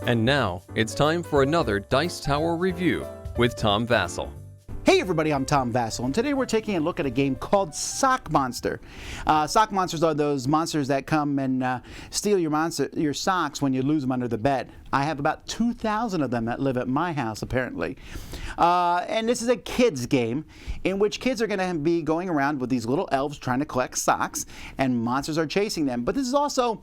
And now, it's time for another Dice Tower review with Tom Vasel. Hey everybody, I'm Tom Vasel, and today we're taking a look at a game called Sock Monster. Sock monsters are those monsters that come and steal your socks when you lose them under the bed. I have about 2,000 of them that live at my house, apparently. And this is a kids game in which kids are going to be going around with these little elves trying to collect socks, and monsters are chasing them. But this is also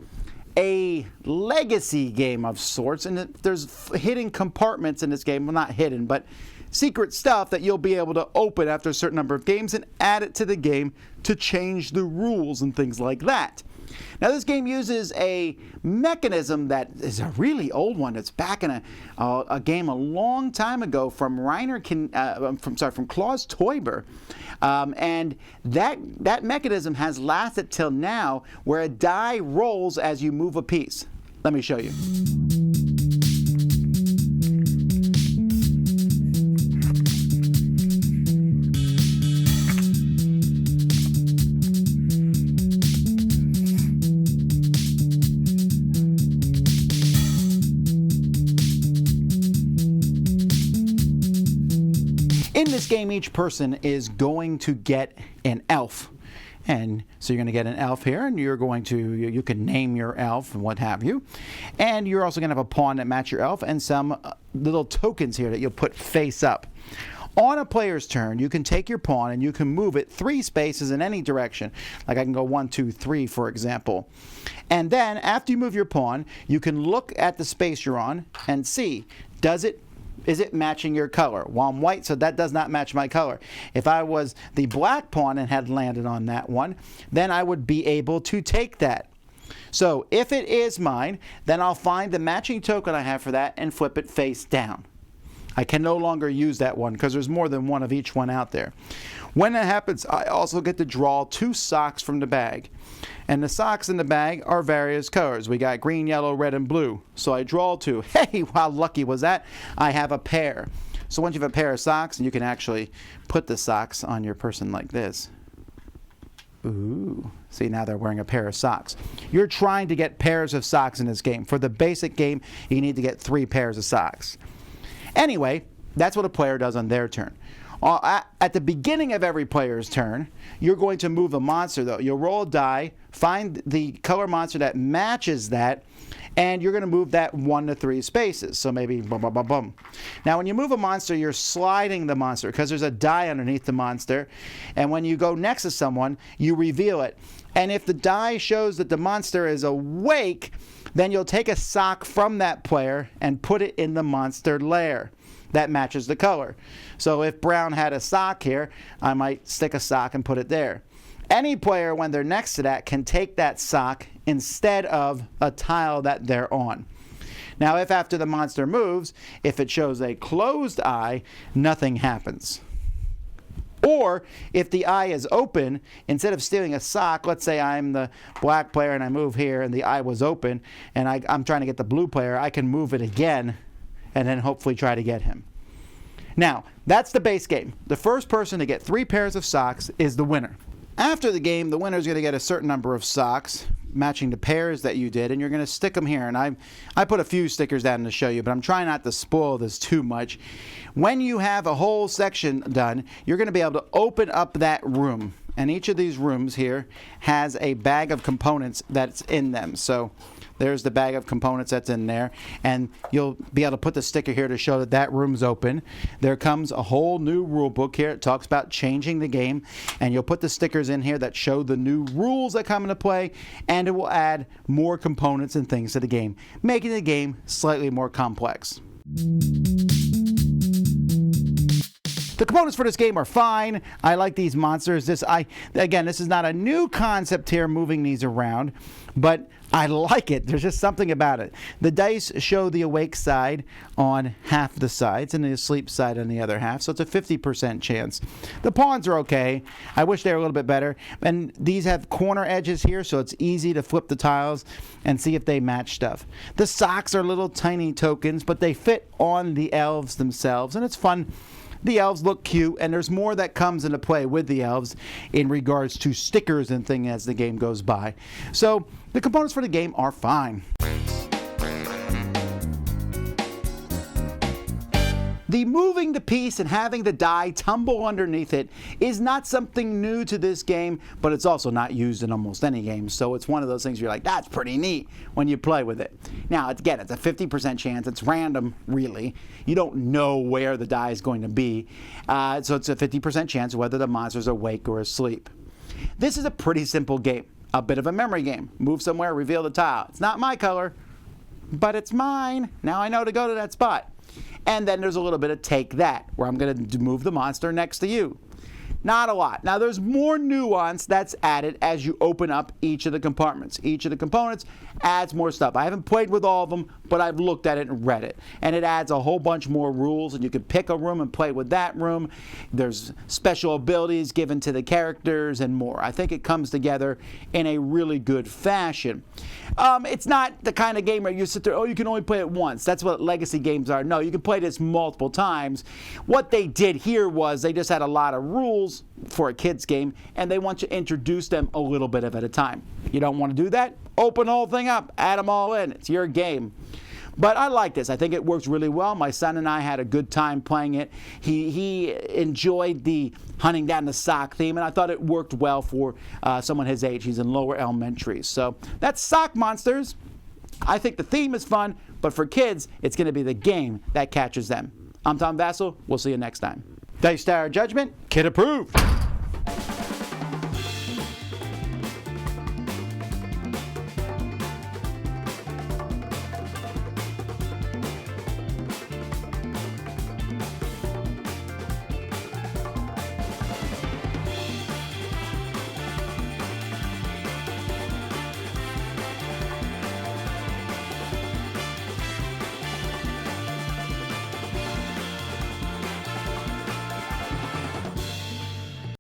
a legacy game of sorts, and there's hidden compartments in this game. Well, not hidden, but secret stuff that you'll be able to open after a certain number of games and add it to the game to change the rules and things like that. Now, this game uses a mechanism that is a really old one. It's back in a game a long time ago from from Klaus Teuber, and that mechanism has lasted till now, where a die rolls as you move a piece. Let me show you. In this game, each person is going to get an elf. And so you're going to get an elf here, and you can name your elf and what have you. And you're also going to have a pawn that match your elf and some little tokens here that you'll put face up. On a player's turn, you can take your pawn and you can move it 3 spaces in any direction. Like I can go 1, 2, 3, for example. And then after you move your pawn, you can look at the space you're on and see, is it matching your color? Well, I'm white, so that does not match my color. If I was the black pawn and had landed on that one, then I would be able to take that. So if it is mine, then I'll find the matching token I have for that and flip it face down. I can no longer use that one because there's more than one of each one out there. When that happens, I also get to draw 2 socks from the bag. And the socks in the bag are various colors. We got green, yellow, red, and blue. So I draw 2. Hey, how lucky was that? I have a pair. So once you have a pair of socks, and you can actually put the socks on your person like this. Ooh. See, now they're wearing a pair of socks. You're trying to get pairs of socks in this game. For the basic game, you need to get 3 pairs of socks. Anyway, that's what a player does on their turn. At the beginning of every player's turn, you're going to move a monster, though. You'll roll a die, find the color monster that matches that, and you're going to move that 1 to 3 spaces. So maybe bum, bum, bum, bum. Now, when you move a monster, you're sliding the monster because there's a die underneath the monster. And when you go next to someone, you reveal it. And if the die shows that the monster is awake, then you'll take a sock from that player and put it in the monster lair. That matches the color. So if Brown had a sock here, I might stick a sock and put it there. Any player, when they're next to that, can take that sock instead of a tile that they're on. Now, if after the monster moves, if it shows a closed eye, nothing happens. Or if the eye is open, instead of stealing a sock, let's say I'm the black player and I move here and the eye was open and I'm trying to get the blue player, I can move it again and then hopefully try to get him. Now, that's the base game. The first person to get 3 pairs of socks is the winner. After the game, the winner is going to get a certain number of socks matching the pairs that you did, and you're going to stick them here. And I put a few stickers down to show you, but I'm trying not to spoil this too much. When you have a whole section done, you're going to be able to open up that room. And each of these rooms here has a bag of components that's in them. So there's the bag of components that's in there, and you'll be able to put the sticker here to show that that room's open. There comes a whole new rule book here. It talks about changing the game, and you'll put the stickers in here that show the new rules that come into play, and it will add more components and things to the game, making the game slightly more complex. The components for this game are fine. I like these monsters. This is not a new concept here, moving these around, but I like it. There's just something about it. The dice show the awake side on half the sides and the asleep side on the other half, so it's a 50% chance. The pawns are okay. I wish they were a little bit better. And these have corner edges here, so it's easy to flip the tiles and see if they match stuff. The socks are little tiny tokens, but they fit on the elves themselves, and it's fun. The elves look cute, and there's more that comes into play with the elves in regards to stickers and things as the game goes by. So the components for the game are fine. The moving the piece and having the die tumble underneath it is not something new to this game, but it's also not used in almost any game. So it's one of those things you're like, that's pretty neat when you play with it. Now, again, it's a 50% chance. It's random, really. You don't know where the die is going to be. So it's a 50% chance whether the monster's awake or asleep. This is a pretty simple game. A bit of a memory game. Move somewhere, reveal the tile. It's not my color, but it's mine. Now I know to go to that spot. And then there's a little bit of take that, where I'm going to move the monster next to you. Not a lot. Now there's more nuance that's added as you open up each of the compartments. Each of the components adds more stuff. I haven't played with all of them, but I've looked at it and read it. And it adds a whole bunch more rules, and you can pick a room and play with that room. There's special abilities given to the characters and more. I think it comes together in a really good fashion. It's not the kind of game where you sit there, oh, you can only play it once. That's what legacy games are. No, you can play this multiple times. What they did here was they just had a lot of rules for a kid's game, and they want you to introduce them a little bit at a time. You don't want to do that? Open the whole thing up. Add them all in. It's your game. But I like this. I think it works really well. My son and I had a good time playing it. He enjoyed the hunting down the sock theme, and I thought it worked well for someone his age. He's in lower elementary. So that's Sock Monsters. I think the theme is fun, but for kids, it's going to be the game that catches them. I'm Tom Vasel. We'll see you next time. Dice Tower Judgment, kid approved.